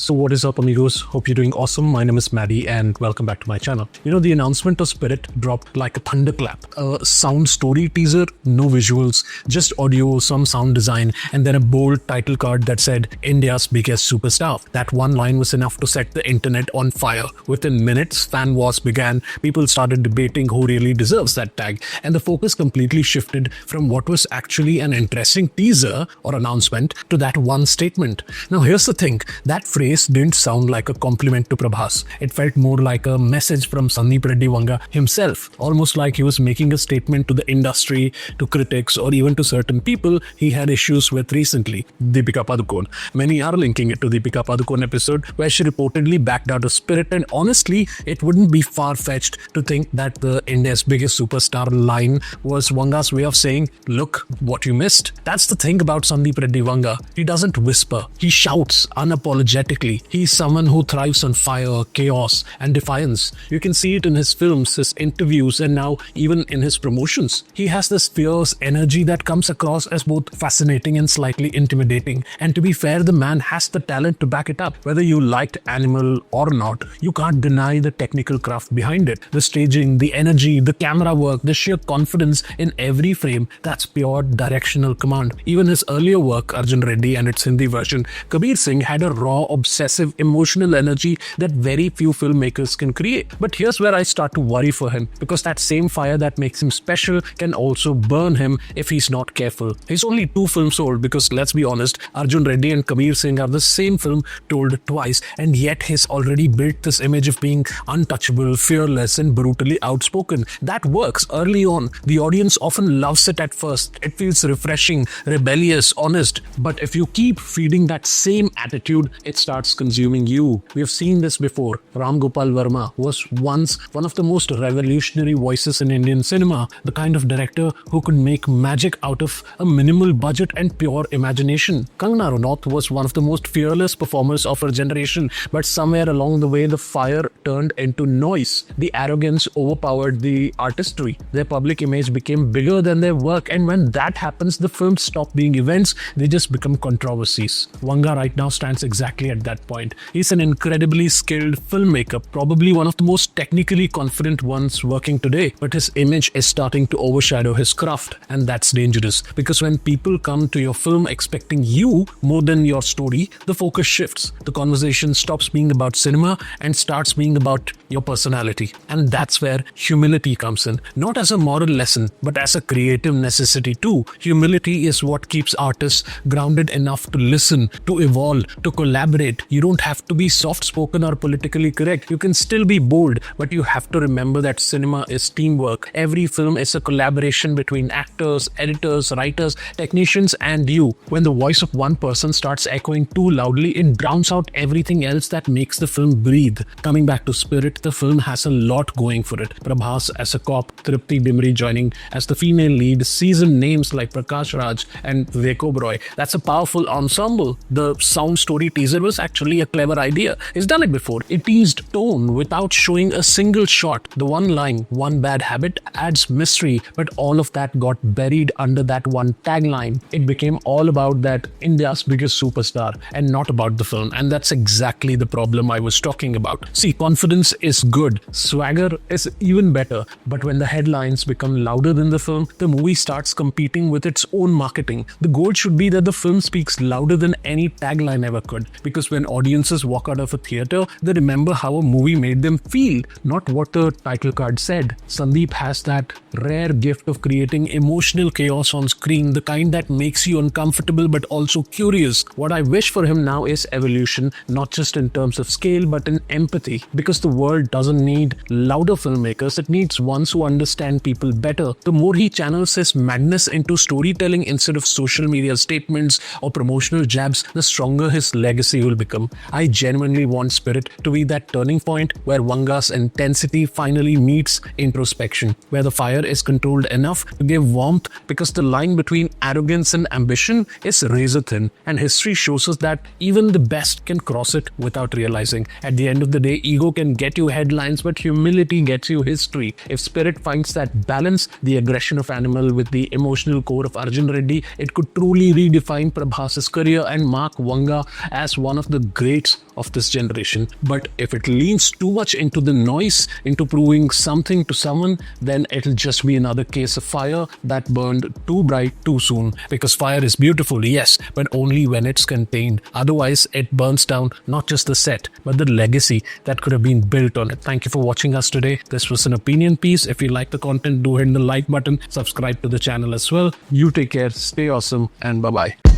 So what is up, amigos? Hope you're doing awesome. My name is Maddie and welcome back to my channel. The announcement of Spirit dropped like a thunderclap. A sound story teaser, no visuals, just audio, some sound design, and then a bold title card that said India's biggest superstar. That one line was enough to set the internet on fire. Within minutes, fan wars began. People started debating who really deserves that tag, and the focus completely shifted from what was actually an interesting teaser or announcement to that one statement. Now here's the thing, that phrase didn't sound like a compliment to Prabhas. It felt more like a message from Sandeep Reddy Vanga himself, almost like he was making a statement to the industry, to critics, or even to certain people he had issues with recently. Deepika Padukone. Many are linking it to the Deepika Padukone episode where she reportedly backed out of Spirit, and honestly, it wouldn't be far-fetched to think that the India's biggest superstar line was Vanga's way of saying, look what you missed. That's the thing about Sandeep Reddy Vanga. He doesn't whisper. He shouts unapologetically. He's someone who thrives on fire, chaos, and defiance. You can see it in his films, his interviews, and now even in his promotions. He has this fierce energy that comes across as both fascinating and slightly intimidating. And to be fair, the man has the talent to back it up. Whether you liked Animal or not, you can't deny the technical craft behind it. The staging, the energy, the camera work, the sheer confidence in every frame, that's pure directional command. Even his earlier work, Arjun Reddy and its Hindi version, Kabir Singh had a raw, obsessive, emotional energy that very few filmmakers can create. But here's where I start to worry for him, because that same fire that makes him special can also burn him if he's not careful. He's only 2 films old, because let's be honest, Arjun Reddy and Kabir Singh are the same film told twice, and yet he's already built this image of being untouchable, fearless, and brutally outspoken. That works early on. The audience often loves it at first. It feels refreshing, rebellious, honest. But if you keep feeding that same attitude, it starts consuming you. We have seen this before. Ram Gopal Verma was once one of the most revolutionary voices in Indian cinema, the kind of director who could make magic out of a minimal budget and pure imagination. Kangana Ranaut was one of the most fearless performers of her generation, but somewhere along the way the fire turned into noise. The arrogance overpowered the artistry. Their public image became bigger than their work, and when that happens, the films stop being events, they just become controversies. Vanga right now stands exactly at that point. He's an incredibly skilled filmmaker, probably one of the most technically confident ones working today, but his image is starting to overshadow his craft, and that's dangerous, because when people come to your film expecting you more than your story, the focus shifts. The conversation stops being about cinema and starts being about your personality, and that's where humility comes in, not as a moral lesson, but as a creative necessity too. Humility is what keeps artists grounded enough to listen, to evolve, to collaborate. You don't have to be soft-spoken or politically correct. You can still be bold, but you have to remember that cinema is teamwork. Every film is a collaboration between actors, editors, writers, technicians, and you. When the voice of one person starts echoing too loudly, it drowns out everything else that makes the film breathe. Coming back to Spirit, the film has a lot going for it. Prabhas as a cop, Triptii Dimri joining as the female lead, seasoned names like Prakash Raj and Vivek Oberoi. That's a powerful ensemble. The sound story teaser was actually a clever idea. He's done it before. It teased tone without showing a single shot. The one line, one bad habit, adds mystery, but all of that got buried under that one tagline. It became all about that India's biggest superstar and not about the film, and that's exactly the problem I was talking about. See, confidence is good, swagger is even better, but when the headlines become louder than the film, the movie starts competing with its own marketing. The goal should be that the film speaks louder than any tagline ever could, because when audiences walk out of a theater, they remember how a movie made them feel, not what the title card said. Sandeep has that rare gift of creating emotional chaos on screen, the kind that makes you uncomfortable but also curious. What I wish for him now is evolution, not just in terms of scale but in empathy, because the world doesn't need louder filmmakers, it needs ones who understand people better. The more he channels his madness into storytelling instead of social media statements or promotional jabs, the stronger his legacy will become. I genuinely want Spirit to be that turning point where Vanga's intensity finally meets introspection, where the fire is controlled enough to give warmth, because the line between arrogance and ambition is razor thin, and history shows us that even the best can cross it without realizing. At the end of the day, ego can get you headlines, but humility gets you history. If Spirit finds that balance, the aggression of Animal with the emotional core of Arjun Reddy, it could truly redefine Prabhas's career and mark Vanga as one of the greats of this generation. But if it leans too much into the noise, into proving something to someone, then it'll just be another case of fire that burned too bright too soon. Because fire is beautiful, yes, but only when it's contained. Otherwise, it burns down not just the set, but the legacy that could have been built on it. Thank you for watching us today. This was an opinion piece. If you like the content, do hit the like button, subscribe to the channel as well. You take care, stay awesome, and bye-bye.